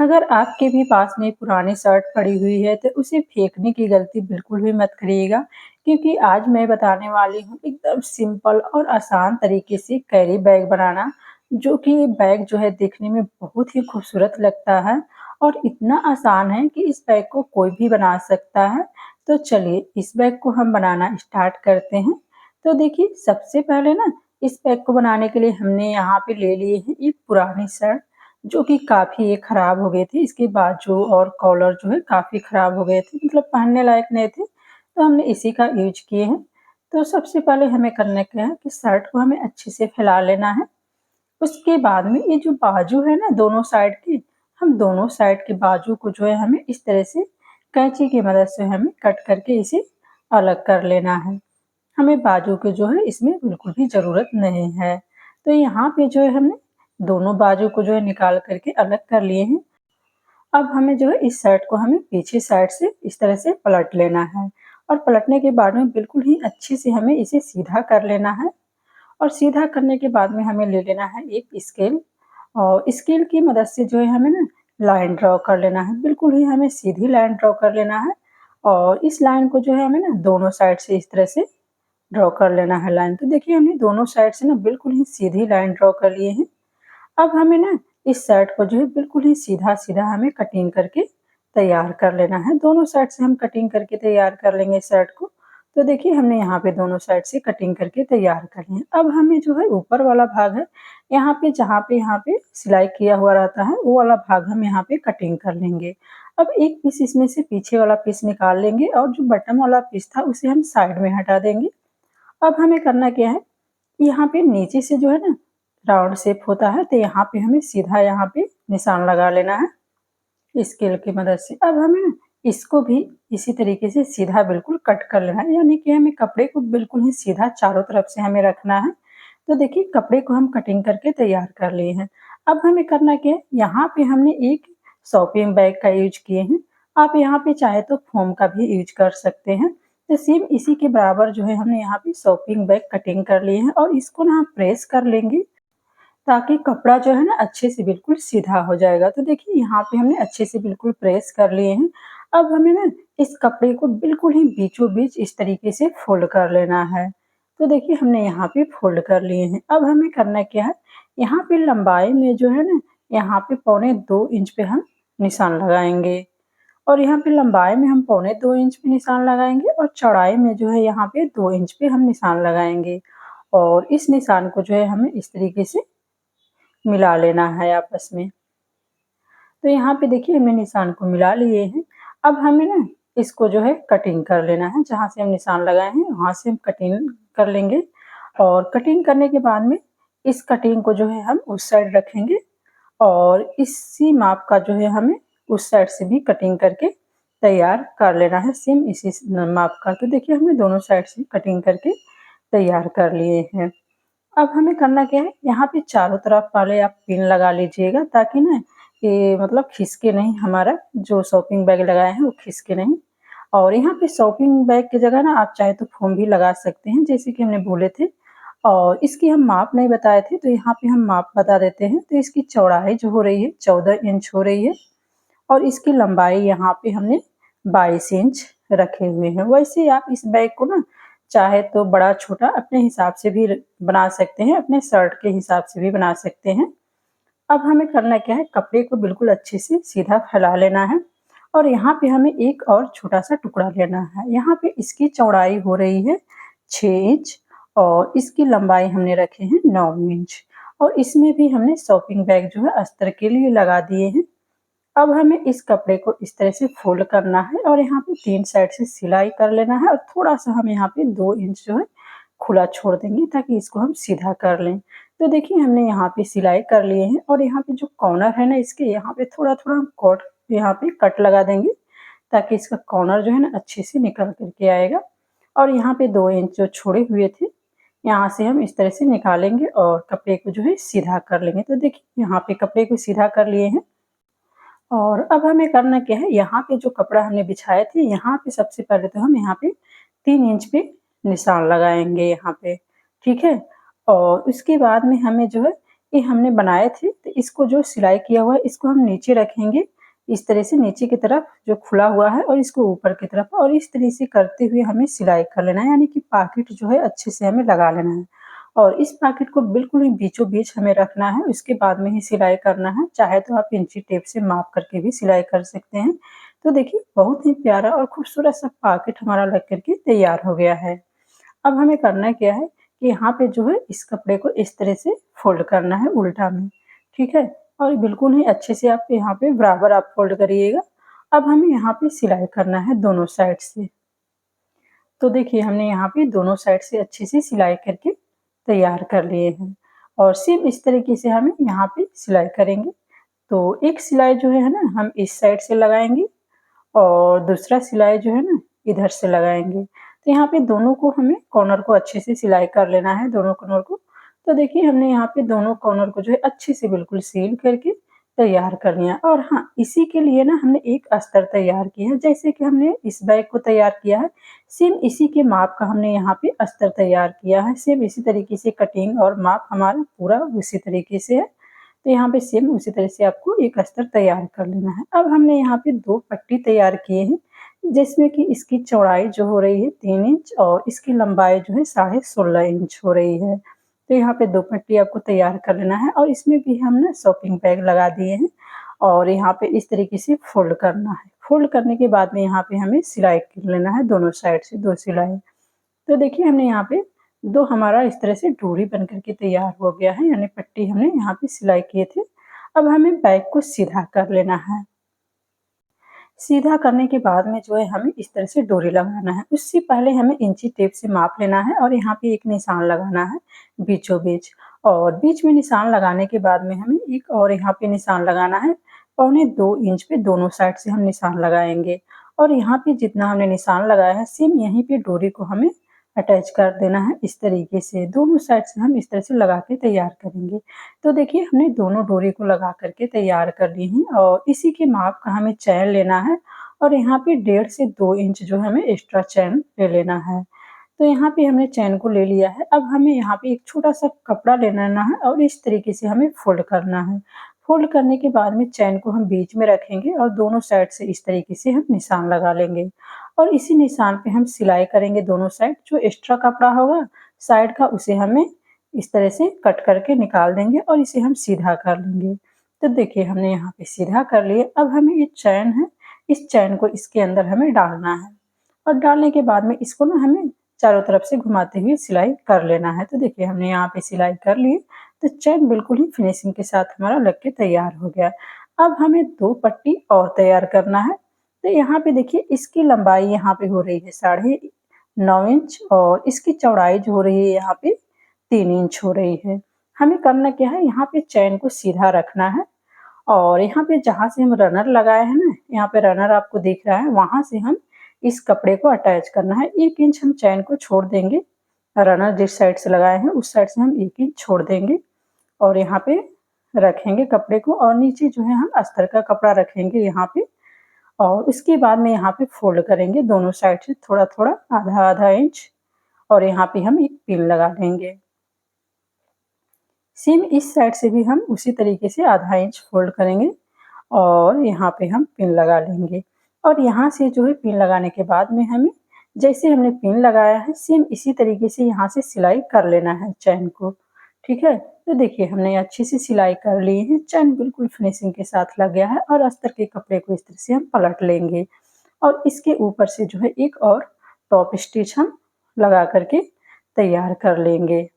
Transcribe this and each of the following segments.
अगर आपके भी पास में पुरानी शर्ट पड़ी हुई है तो उसे फेंकने की गलती बिल्कुल भी मत करिएगा, क्योंकि आज मैं बताने वाली हूँ एकदम सिंपल और आसान तरीके से कैरी बैग बनाना, जो कि ये बैग जो है देखने में बहुत ही खूबसूरत लगता है और इतना आसान है कि इस बैग को कोई भी बना सकता है। तो चलिए इस बैग को हम बनाना स्टार्ट करते हैं। तो देखिए सबसे पहले ना इस बैग को बनाने के लिए हमने यहाँ पे ले लिए हैं एक पुरानी शर्ट, जो कि काफ़ी ये ख़राब हो गए थे। इसके बाजू और कॉलर जो है काफ़ी ख़राब हो गए थे, मतलब पहनने लायक नहीं थे, तो हमने इसी का यूज़ किए हैं। तो सबसे पहले हमें करना क्या है कि शर्ट को हमें अच्छे से फैला लेना है। उसके बाद में ये जो बाजू है ना दोनों साइड की, हम दोनों साइड के बाजू को जो है हमें इस तरह से कैंची की मदद से हमें कट करके इसे अलग कर लेना है। हमें बाजू के जो है इसमें बिल्कुल भी ज़रूरत नहीं है। तो यहाँ पे जो है हमने दोनों बाजू को जो है निकाल कर के अलग कर लिए हैं। अब हमें जो है इस शर्ट को हमें पीछे साइड से इस तरह से पलट लेना है और पलटने के बाद में बिल्कुल ही अच्छे से हमें इसे सीधा कर लेना है। और सीधा करने के बाद में हमें ले लेना है एक स्केल और स्केल की मदद से जो है हमें ना लाइन ड्रॉ कर लेना है। बिल्कुल ही हमें सीधी लाइन ड्रॉ कर लेना है और इस लाइन को जो है हमें ना दोनों साइड से इस तरह से ड्रॉ कर लेना है लाइन। तो देखिए हमने दोनों साइड से ना बिल्कुल ही सीधी लाइन ड्रॉ कर लिए हैं। अब हमें ना इस शर्ट को जो है बिल्कुल ही सीधा-सीधा हमें कटिंग करके तैयार कर लेना है। दोनों साइड से हम कटिंग करके तैयार कर लेंगे इस शर्ट को। तो देखिए हमने यहाँ पे दोनों साइड से कटिंग करके तैयार कर लिया। अब हमें जो है ऊपर वाला भाग है, यहाँ पे जहाँ पे सिलाई किया हुआ रहता है, वो वाला भाग हम यहाँ पे कटिंग कर लेंगे। अब एक पीस इसमें से पीछे वाला पीस निकाल लेंगे और जो बटन वाला पीस था उसे हम साइड में हटा देंगे। अब हमें करना क्या है, यहाँ पे नीचे से जो है ना राउंड शेप होता है, तो यहाँ पे हमें सीधा यहाँ पे निशान लगा लेना है स्केल की मदद से। अब हमें ना इसको भी इसी तरीके से सीधा बिल्कुल कट कर लेना है, यानी कि हमें कपड़े को बिल्कुल ही सीधा चारों तरफ से हमें रखना है। तो देखिए कपड़े को हम कटिंग करके तैयार कर लिए हैं। अब हमें करना क्या है, यहाँ पे हमने एक शॉपिंग बैग का यूज़ किए हैं। आप यहाँ पे चाहे तो फ़ोम का भी यूज़ कर सकते हैं। तो सेम इसी के बराबर जो है हमने यहाँ पे शॉपिंग बैग कटिंग कर लिए हैं और इसको ना हम प्रेस कर लेंगे, ताकि कपड़ा जो है ना अच्छे से बिल्कुल सीधा हो जाएगा। तो देखिए यहाँ पे हमने अच्छे से बिल्कुल प्रेस कर लिए हैं। अब हमें ना इस कपड़े को बिल्कुल ही बीचों-बीच इस तरीके से फ़ोल्ड कर लेना है। तो देखिए हमने यहाँ पे फ़ोल्ड कर लिए हैं। अब हमें करना क्या है, यहाँ पे लंबाई में जो है ना, यहाँ पे पौने 2 इंच पे हम निशान लगाएँगे और यहाँ पे लंबाई में हम पौने 2 इंच पे निशान लगाएँगे और चौड़ाई में जो है यहाँ पे 2 इंच पे हम निशान लगाएँगे और इस निशान को जो है हमें इस तरीके से मिला लेना है आपस में। तो यहाँ पे देखिए हमने निशान को मिला लिए हैं। अब हमें ना इसको जो है कटिंग कर लेना है, जहाँ से हम निशान लगाए हैं वहाँ से हम कटिंग कर लेंगे और कटिंग करने के बाद में इस कटिंग को जो है हम उस साइड रखेंगे और इसी माप का जो है हमें उस साइड से भी कटिंग करके तैयार कर लेना है, सेम इसी माप का। तो देखिए हमने दोनों साइड से कटिंग करके तैयार कर लिए हैं। अब हमें करना क्या है, यहाँ पे चारों तरफ वाले आप पिन लगा लीजिएगा, ताकि ना ये मतलब खिसके नहीं, हमारा जो शॉपिंग बैग लगाए हैं वो खिसके नहीं। और यहाँ पे शॉपिंग बैग की जगह ना आप चाहे तो फ़ोम भी लगा सकते हैं, जैसे कि हमने बोले थे। और इसकी हम माप नहीं बताए थे, तो यहाँ पे हम माप बता देते हैं। तो इसकी चौड़ाई जो हो रही है 14 इंच हो रही है और इसकी लंबाई यहाँ पे हमने 22 इंच रखे हुए हैं। वैसे आप इस बैग को ना चाहे तो बड़ा-छोटा अपने हिसाब से भी बना सकते हैं, अपने शर्ट के हिसाब से भी बना सकते हैं। अब हमें करना क्या है, कपड़े को बिल्कुल अच्छे से सीधा फैला लेना है और यहाँ पे हमें एक और छोटा-सा टुकड़ा लेना है। यहाँ पे इसकी चौड़ाई हो रही है 6 इंच और इसकी लंबाई हमने रखे हैं 9 इंच और इसमें भी हमने शॉपिंग बैग जो है अस्तर के लिए लगा दिए हैं। अब हमें इस कपड़े को इस तरह से फ़ोल्ड करना है और यहाँ पे 3 साइड से सिलाई कर लेना है और थोड़ा-सा हम यहाँ पे 2 इंच जो है खुला छोड़ देंगे, ताकि इसको हम सीधा कर लें। तो देखिए हमने यहाँ पे सिलाई कर लिए हैं और यहाँ पे जो कॉर्नर है ना इसके, यहाँ पे थोड़ा-थोड़ा हम यहाँ पे कट लगा देंगे, ताकि इसका कॉर्नर जो है ना अच्छे से निकल कर के आएगा। और यहाँ पे 2 इंच जो छोड़े हुए थे, यहाँ से हम इस तरह से निकालेंगे और कपड़े को जो है सीधा कर लेंगे। तो देखिए यहाँ पे कपड़े को सीधा कर लिए हैं और अब हमें करना क्या है, यहाँ पे जो कपड़ा हमने बिछाए थे, यहाँ पे सबसे पहले तो हम यहाँ पे 3 इंच पे निशान लगाएँगे यहाँ पे, ठीक है? और उसके बाद में हमें जो है ये हमने बनाए थे, तो इसको जो सिलाई किया हुआ है इसको हम नीचे रखेंगे, इस तरह से नीचे की तरफ जो खुला हुआ है और इसको ऊपर की तरफ, और इस तरह से करते हुए हमें सिलाई कर लेना है, यानी कि पॉकेट जो है अच्छे से हमें लगा लेना है। और इस पॉकेट को बिल्कुल ही बीचों-बीच हमें रखना है, उसके बाद में ही सिलाई करना है। चाहे तो आप इंची टेप से माप करके भी सिलाई कर सकते हैं। तो देखिए बहुत ही प्यारा और खूबसूरत सा पॉकेट हमारा लग कर के तैयार हो गया है। अब हमें करना क्या है कि यहाँ पे जो है इस कपड़े को इस तरह से फ़ोल्ड करना है उल्टा में, ठीक है? और बिल्कुल ही अच्छे से आप यहाँ पे बराबर आप फ़ोल्ड करिएगा। अब हमें यहाँ पे सिलाई करना है दोनों साइड से। तो देखिए हमने यहाँ पे दोनों साइड से अच्छे से सिलाई करके तैयार कर लिए हैं, और सेम इस तरीके से हमें यहाँ पे सिलाई करेंगे। तो एक सिलाई जो है ना हम इस साइड से लगाएँगे और दूसरा सिलाई जो है ना इधर से लगाएँगे। तो यहाँ पे दोनों को हमें कॉर्नर को अच्छे से सिलाई कर लेना है, दोनों कॉर्नर को। तो देखिए हमने यहाँ पे दोनों कॉर्नर को जो है अच्छे से बिल्कुल सील करके तैयार कर लिया। और हाँ, इसी के लिए ना हमने एक अस्तर तैयार किया है, जैसे कि हमने इस बैग को तैयार किया है, सेम इसी के माप का हमने यहाँ पे अस्तर तैयार किया है। सेम इसी तरीके से कटिंग और माप हमारा पूरा उसी तरीके से है। तो यहाँ पे सेम उसी तरह से आपको एक अस्तर तैयार कर लेना है। अब हमने यहाँ पे 2 पट्टी तैयार किए हैं, जिसमें कि इसकी चौड़ाई जो हो रही है 3 इंच और इसकी लंबाई जो है 16.5 इंच हो रही है। तो यहाँ पे 2 पट्टी आपको तैयार कर लेना है, और इसमें भी हम ना शॉपिंग बैग लगा दिए हैं, और यहाँ पे इस तरीके से फ़ोल्ड करना है। फ़ोल्ड करने के बाद में यहाँ पे हमें सिलाई कर लेना है दोनों साइड से 2 सिलाई। तो देखिए हमने यहाँ पे 2 हमारा इस तरह से डोरी बन कर के तैयार हो गया है, यानी पट्टी हमने यहाँ पे सिलाई किए थे। अब हमें बैग को सीधा कर लेना है। सीधा करने के बाद में जो है हमें इस तरह से डोरी लगाना है। उससे पहले हमें इंची टेप से माप लेना है और यहाँ पे एक निशान लगाना है बीचों-बीच, और बीच में निशान लगाने के बाद में हमें एक और यहाँ पे निशान लगाना है। पौने 2 इंच पे दोनों साइड से हम निशान लगाएँगे, और यहाँ पे जितना हमने निशान लगाया है सेम यहीं पे डोरी को हमें अटैच कर देना है इस तरीके से। दोनों साइड से हम इस तरह से लगा के तैयार करेंगे। तो देखिए हमने दोनों डोरी को लगा कर के तैयार कर ली हैं, और इसी के माप का हमें चैन लेना है, और यहाँ पे 1.5 से 2 इंच जो हमें एक्स्ट्रा चैन ले लेना है। तो यहाँ पे हमने चैन को ले लिया है। अब हमें यहाँ पे एक छोटा-सा कपड़ा ले लेना है और इस तरीके से हमें फ़ोल्ड करना है। फ़ोल्ड करने के बाद में चैन को हम बीच में रखेंगे और दोनों साइड से इस तरीके से हम निशान लगा लेंगे, और इसी निशान पे हम सिलाई करेंगे दोनों साइड। जो एक्स्ट्रा कपड़ा होगा साइड का उसे हमें इस तरह से कट करके निकाल देंगे और इसे हम सीधा कर लेंगे। तो देखिए हमने यहाँ पे सीधा कर लिए। अब हमें ये चैन है, इस चैन को इसके अंदर हमें डालना है, और डालने के बाद में इसको ना हमें चारों तरफ से घुमाते हुए सिलाई कर लेना है। तो देखिए हमने यहाँ पे सिलाई कर ली, तो चैन बिल्कुल ही फिनिशिंग के साथ हमारा लग के तैयार हो गया। अब हमें 2 पट्टी और तैयार करना है। तो यहाँ पे देखिए इसकी लंबाई यहाँ पे हो रही है 9.5 इंच, और इसकी चौड़ाई जो हो रही है यहाँ पे 3 इंच हो रही है। हमें करना क्या है, यहाँ पे चैन को सीधा रखना है, और यहाँ पे जहाँ से हम रनर लगाए हैं ना, यहाँ पे रनर आपको दिख रहा है, वहाँ से हम इस कपड़े को अटैच करना है। 1 इंच हम चैन को छोड़ देंगे, रनर जिस साइड से लगाए हैं उस साइड से हम 1 इंच छोड़ देंगे, और यहाँ पे रखेंगे कपड़े को, और नीचे जो है हम अस्तर का कपड़ा रखेंगे यहाँ पे, और उसके बाद में यहाँ पे फ़ोल्ड करेंगे दोनों साइड से थोड़ा-थोड़ा, आधा-आधा इंच, और यहाँ पे हम एक पिन लगा देंगे। सेम इस साइड से भी हम उसी तरीके से आधा इंच फ़ोल्ड करेंगे, और यहाँ पे हम पिन लगा लेंगे, और यहाँ से जो है पिन लगाने के बाद में हमें जैसे हमने पिन लगाया है सेम इसी तरीके से यहाँ से सिलाई कर लेना है चैन को, ठीक है? तो देखिए हमने अच्छी सी सिलाई कर ली है, चैन बिल्कुल फिनिशिंग के साथ लग गया है, और अस्तर के कपड़े को इस तरह से हम पलट लेंगे, और इसके ऊपर से जो है एक और टॉप स्टिच हम लगा कर के तैयार कर लेंगे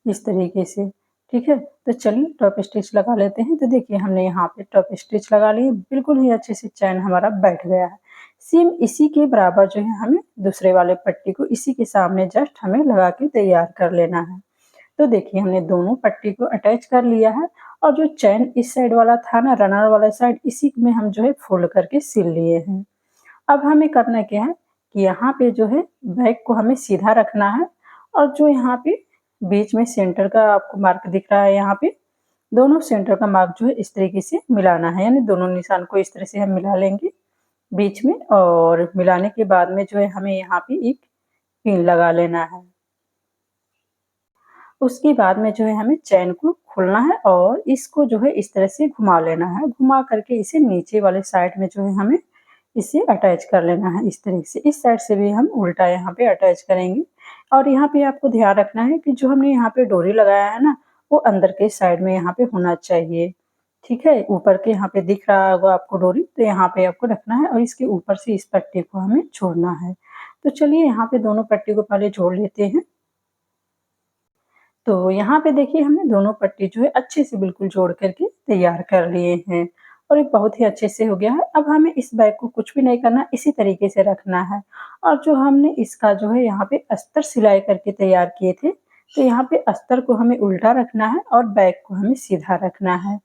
इस तरीके से, ठीक है? तो चलिए टॉप स्टिच लगा लेते हैं। तो देखिए हमने यहाँ पे टॉप स्टिच लगा लिए, बिल्कुल ही अच्छे से चैन हमारा बैठ गया है। सेम इसी के बराबर जो है हमें दूसरे वाले पट्टी को इसी के सामने जस्ट हमें लगा के तैयार कर लेना है। तो देखिए हमने दोनों पट्टी को अटैच कर लिया है, और जो चैन इस साइड वाला था ना रनर वाला साइड, इसी में हम जो है फ़ोल्ड करके सिल लिए हैं। अब हमें करना क्या है कि यहाँ पे जो है बैग को हमें सीधा रखना है, और जो यहाँ पे बीच में सेंटर का आपको मार्क दिख रहा है, यहाँ पे दोनों सेंटर का मार्क जो है इस तरीके से मिलाना है, यानी दोनों निशान को इस तरह से हम मिला लेंगे बीच में, और मिलाने के बाद में जो है हमें यहाँ पे एक पिन लगा लेना है। उसके बाद में जो है हमें चैन को खोलना है और इसको जो है इस तरह से घुमा लेना है। घुमा करके इसे नीचे वाले साइड में जो है हमें इसे अटैच कर लेना है इस तरीके से। इस साइड से भी हम उल्टा यहाँ पे अटैच करेंगे और यहाँ पे आपको ध्यान रखना है कि जो हमने यहाँ पे डोरी लगाया है ना, वो अंदर के साइड में यहाँ पे होना चाहिए। ठीक है? ऊपर के यहाँ पे दिख रहा होगा आपको डोरी, तो यहाँ पे आपको रखना है और इसके ऊपर से इस पट्टी को हमें जोड़ना है। तो चलिए यहाँ पे दोनों पट्टी को पहले जोड़ लेते हैं। तो यहाँ पे देखिए हमने दोनों पट्टी जो है अच्छे से बिल्कुल जोड़ करके तैयार कर लिए हैं और ये बहुत ही अच्छे से हो गया है। अब हमें इस बैग को कुछ भी नहीं करना, इसी तरीके से रखना है और जो हमने इसका जो है यहाँ पे अस्तर सिलाई करके तैयार किए थे, तो यहाँ पे अस्तर को हमें उल्टा रखना है और बैग को हमें सीधा रखना है।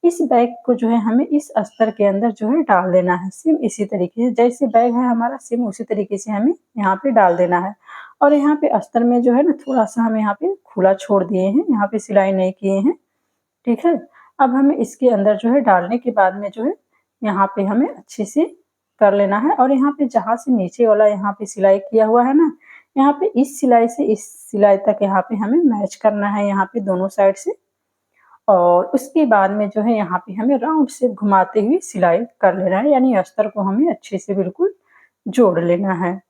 इस बैग को जो है हमें इस अस्तर के अंदर जो है डाल देना है, सेम इसी तरीके से जैसे बैग है हमारा सेम उसी तरीके से हमें यहाँ पे डाल देना है। और यहाँ पे अस्तर में जो है ना थोड़ा-सा हम यहाँ पे खुला छोड़ दिए हैं, यहाँ पे सिलाई नहीं किए हैं, ठीक है? अब हमें इसके अंदर जो है डालने के बाद में जो है, यहाँ पे हमें अच्छे से कर लेना है और यहाँ पे जहाँ से नीचे वाला यहाँ पे सिलाई किया हुआ है ना, यहाँ पे इस सिलाई से इस सिलाई तक यहाँ पे हमें मैच करना है यहाँ पे दोनों साइड से और उसके बाद में जो है यहाँ पे हमें राउंड शेप घुमाते हुए सिलाई कर लेना है, यानी अस्तर को हमें अच्छे से बिल्कुल जोड़ लेना है।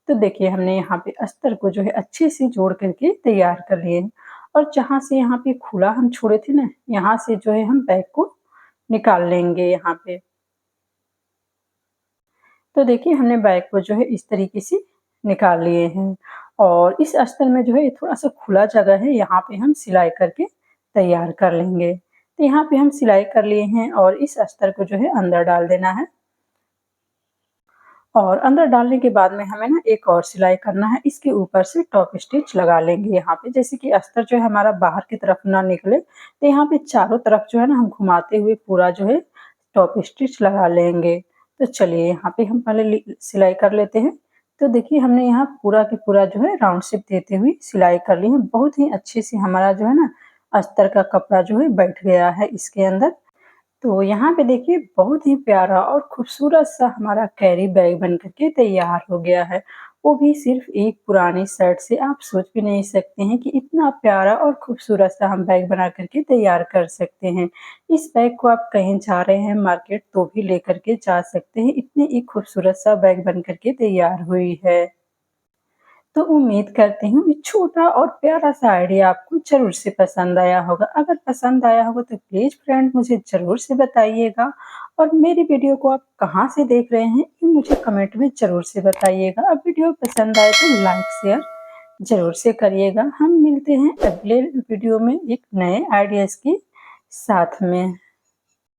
तो देखिए हमने यहाँ पे अस्तर को जो है अच्छे से जोड़ करके तैयार कर लिए हैं और जहाँ से यहाँ पे खुला हम छोड़े थे ना, यहाँ से जो है हम बैग को निकाल लेंगे यहाँ पे। तो देखिए हमने बैग को जो है इस तरीके से निकाल लिए हैं और इस अस्तर में जो है थोड़ा-सा खुला जगह है, यहाँ पे हम सिलाई करके तैयार कर लेंगे। तो यहाँ पे हम सिलाई कर लिए हैं और इस अस्तर को जो है अंदर डाल देना है और अंदर डालने के बाद में हमें ना एक और सिलाई करना है, इसके ऊपर से टॉप स्टिच लगा लेंगे यहाँ पे, जैसे कि अस्तर जो है हमारा बाहर की तरफ ना निकले, तो यहाँ पे चारों तरफ जो है ना हम घुमाते हुए पूरा जो है टॉप स्टिच लगा लेंगे। तो चलिए यहाँ पे हम पहले सिलाई कर लेते हैं। तो देखिए हमने यहाँ पूरा के पूरा जो है राउंड शेप देते हुए सिलाई कर ली है। बहुत ही अच्छे से हमारा जो है ना अस्तर का कपड़ा जो है बैठ गया है इसके अंदर। तो यहाँ पे देखिए बहुत ही प्यारा और खूबसूरत-सा हमारा कैरी बैग बन कर के तैयार हो गया है। वो भी सिर्फ़ एक पुरानी शर्ट से। आप सोच भी नहीं सकते हैं कि इतना प्यारा और खूबसूरत-सा हम बैग बना कर के तैयार कर सकते हैं। इस बैग को आप कहीं जा रहे हैं मार्केट तो भी लेकर के जा सकते हैं। इतनी एक खूबसूरत-सा बैग बन कर के तैयार हुई है। तो उम्मीद करती हूँ ये छोटा और प्यारा-सा आइडिया आपको ज़रूर से पसंद आया होगा। अगर पसंद आया होगा तो प्लीज़ फ्रेंड मुझे ज़रूर से बताइएगा और मेरी वीडियो को आप कहाँ से देख रहे हैं ये मुझे कमेंट में ज़रूर से बताइएगा। अब वीडियो पसंद आए तो लाइक शेयर ज़रूर से करिएगा। हम मिलते हैं अगले वीडियो में एक नए आइडियाज़ के साथ में।